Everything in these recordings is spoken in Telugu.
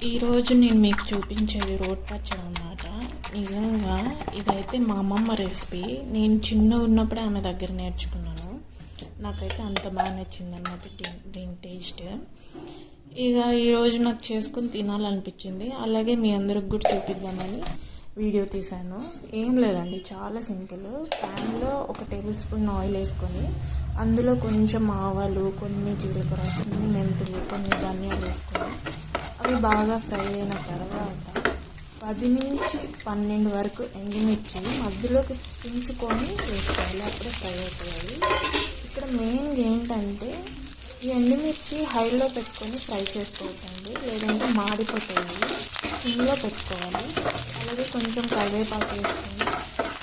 ఈరోజు నేను మీకు చూపించేది రోటి పచ్చడి అన్నమాట. నిజంగా ఇదైతే మా అమ్మమ్మ రెసిపీ. నేను చిన్నగా ఉన్నప్పుడే ఆమె దగ్గర నేర్చుకున్నాను. నాకైతే అంత బాగా నచ్చింది అన్నమాట దీని టేస్ట్. ఇక ఈరోజు నాకు చేసుకుని తినాలనిపించింది. అలాగే మీ అందరికి కూడా చూపిద్దామని వీడియో తీశాను. ఏం లేదండి, చాలా సింపుల్. ప్యాన్లో 1 టేబుల్ స్పూన్ ఆయిల్ వేసుకొని అందులో కొంచెం ఆవాలు, కొన్ని జీలకర్ర, కొన్ని మెంతులు, కొన్ని ధనియాలు వేసుకొని అవి బాగా ఫ్రై అయిన తర్వాత 10 నుంచి 12 వరకు ఎండుమిర్చి మధ్యలోకి పించుకొని వేసుకోవాలి. అప్పుడే ఫ్రై అవుతాయి. ఇక్కడ మెయిన్గా ఏంటంటే ఈ ఎండుమిర్చి హైలో పెట్టుకొని ఫ్రై చేసుకోవద్దండి, లేదంటే మాడిపోతాయి. సిమ్లో పెట్టుకోవాలి. అలాగే కొంచెం కరివేపాకు వేసుకొని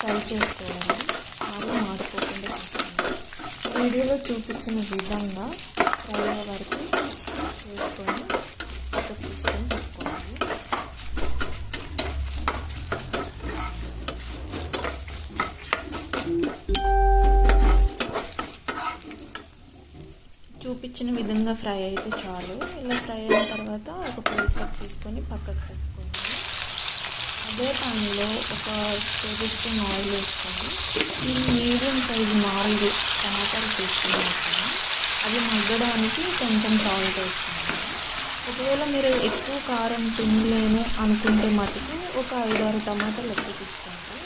ఫ్రై చేసుకోవాలి, మళ్ళీ మాడిపోకుండా చేసుకోవాలి. వీడియోలో చూపించిన విధంగా ఫ్రై అయ్యే వరకు వేసుకొని తీసుకొని పెట్టుకోవాలి. చూపించిన విధంగా ఫ్రై అయితే చాలు. ఇలా ఫ్రై అయిన తర్వాత ఒక ప్లేట్లోకి తీసుకొని పక్కకు పెట్టుకోవాలి. అదే ప్యాన్లో 1 టేబుల్ స్పూన్ ఆయిల్ వేసుకొని నేను మీడియం సైజు 4 టమాటాలు తీసుకున్నాను. అవి మగ్గడానికి కొంచెం సాల్ట్ వేసుకున్నాను. ఒకవేళ మీరు ఎక్కువ కారం తినలేను అనుకుంటే మటుకు ఒక 5-6 టమాటాలు ఎక్కువ తీసుకోండి.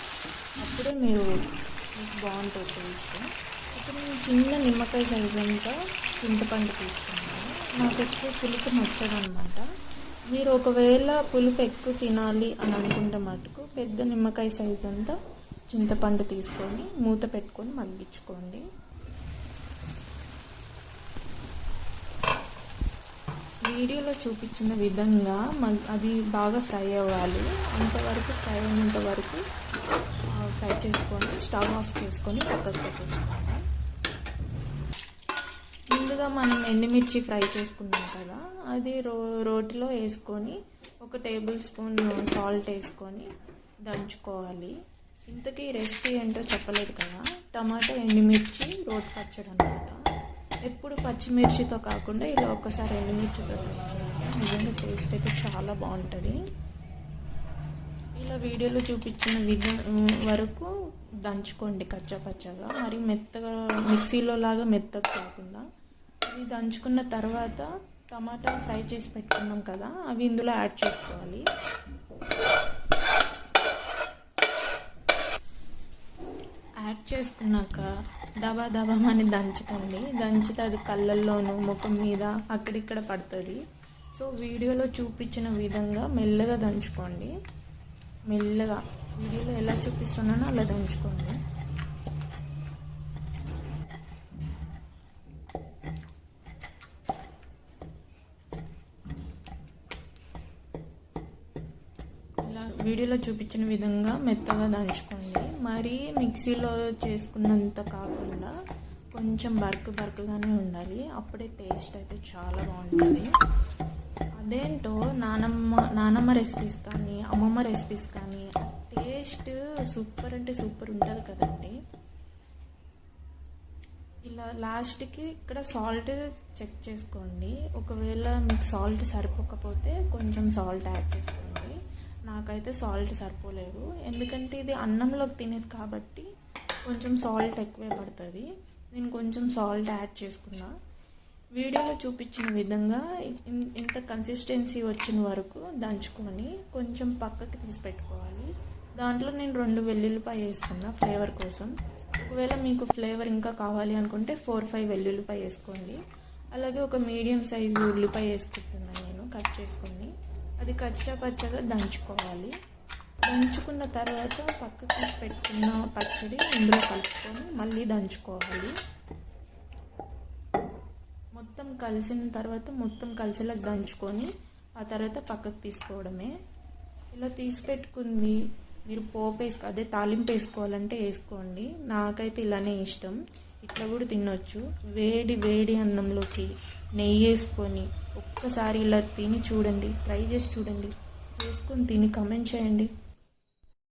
అప్పుడే మీకు బాగుంటుంది టేస్ట్. ఇప్పుడు నేను చిన్న నిమ్మకాయ సైజు అంతా చింతపండు తీసుకున్నాను. నాకు ఎక్కువ పులుపు నచ్చదన్నమాట. మీరు ఒకవేళ పులుపు ఎక్కువ తినాలి అని అనుకుంటే మటుకు పెద్ద నిమ్మకాయ సైజు అంతా చింతపండు తీసుకొని మూత పెట్టుకొని మగ్గించుకోండి. వీడియోలో చూపించిన విధంగా అది బాగా ఫ్రై అవ్వాలి. అంతవరకు ఫ్రై అయినంత వరకు ఫ్రై చేసుకొని స్టవ్ ఆఫ్ చేసుకొని పక్కకు పెట్టేసుకోండి. ముందుగా మనం ఎండుమిర్చి ఫ్రై చేసుకున్నాం కదా, అది రోటిలో వేసుకొని 1 టేబుల్ స్పూన్ సాల్ట్ వేసుకొని దంచుకోవాలి. ఇంతకీ రెసిపీ ఏంటో చెప్పలేదు కదా, టమాటా ఎండుమిర్చి రోటి పచ్చడి అన్నమాట. ఎప్పుడు పచ్చిమిర్చితో కాకుండా ఇలా ఒక్కసారి ఎండుమిర్చితో చేయాలి. నిజంగా టేస్ట్ అయితే చాలా బాగుంటుంది. ఇలా వీడియోలో చూపించిన వరకు దంచుకోండి కచ్చాపచ్చగా, మరి మెత్తగా మిక్సీలో లాగా మెత్తగా కాకుండా. ఇది దంచుకున్న తర్వాత టమాటాలు ఫ్రై చేసి పెట్టుకున్నాం కదా, అవి ఇందులో యాడ్ చేసుకోవాలి. యాడ్ చేసుకున్నాక దబామని దంచకండి. దంచితే అది కళ్ళల్లోనూ ముఖం మీద అక్కడిక్కడ పడుతుంది. సో వీడియోలో చూపించిన విధంగా మెల్లగా దంచుకోండి. మెల్లగా వీడియోలో ఎలా చూపిస్తున్నానో అలా దంచుకోండి. వీడియోలో చూపించిన విధంగా మెత్తగా దంచుకోండి. మరీ మిక్సీలో చేసుకున్నంత కాకుండా కొంచెం బరకగానే ఉండాలి. అప్పుడే టేస్ట్ అయితే చాలా బాగుంటుంది. అదేంటో నానమ్మ రెసిపీస్ కానీ అమ్మమ్మ రెసిపీస్ కానీ టేస్ట్ సూపర్ అంటే సూపర్ ఉంటుంది కదండి. ఇలా లాస్ట్కి ఇక్కడ సాల్ట్ చెక్ చేసుకోండి. ఒకవేళ మీకు సాల్ట్ సరిపోకపోతే కొంచెం సాల్ట్ యాడ్ చేసుకోండి. నాకైతే సాల్ట్ సరిపోలేదు, ఎందుకంటే ఇది అన్నంలోకి తినేది కాబట్టి కొంచెం సాల్ట్ ఎక్కువే పడుతుంది. నేను కొంచెం సాల్ట్ యాడ్ చేసుకున్నా. వీడియోలో చూపించిన విధంగా ఇంత కన్సిస్టెన్సీ వచ్చిన వరకు దంచుకొని కొంచెం పక్కకి తీసి పెట్టుకోవాలి. దాంట్లో నేను 2 వెల్లుల్లిపాయ వేస్తున్నా ఫ్లేవర్ కోసం. ఒకవేళ మీకు ఫ్లేవర్ ఇంకా కావాలి అనుకుంటే 4-5 వెల్లుల్లిపాయ వేసుకోండి. అలాగే ఒక మీడియం సైజు ఉల్లిపాయ వేసుకుంటున్నాను నేను కట్ చేసుకొని. అది కచ్చాపచ్చగా దంచుకోవాలి. దంచుకున్న తర్వాత పక్కకు తీసి పెట్టుకున్న పచ్చడి ఇందులో కలుపుకొని మళ్ళీ దంచుకోవాలి. మొత్తం కలిసిన తర్వాత మొత్తం కలిసేలా దంచుకొని ఆ తర్వాత పక్కకు తీసుకోవడమే. ఇలా తీసి పెట్టుకుంది మీరు అదే తాలింపు వేసుకోవాలంటే వేసుకోండి. నాకైతే ఇలానే ఇష్టం. ఇట్లా కూడా తినొచ్చు. వేడి అన్నంలోకి నెయ్యి వేసుకొని ఒక్కసారి ఇలా తిని చూడండి, ట్రై చేసి చూడండి, చేసుకొని తిని కమెంట్ చేయండి.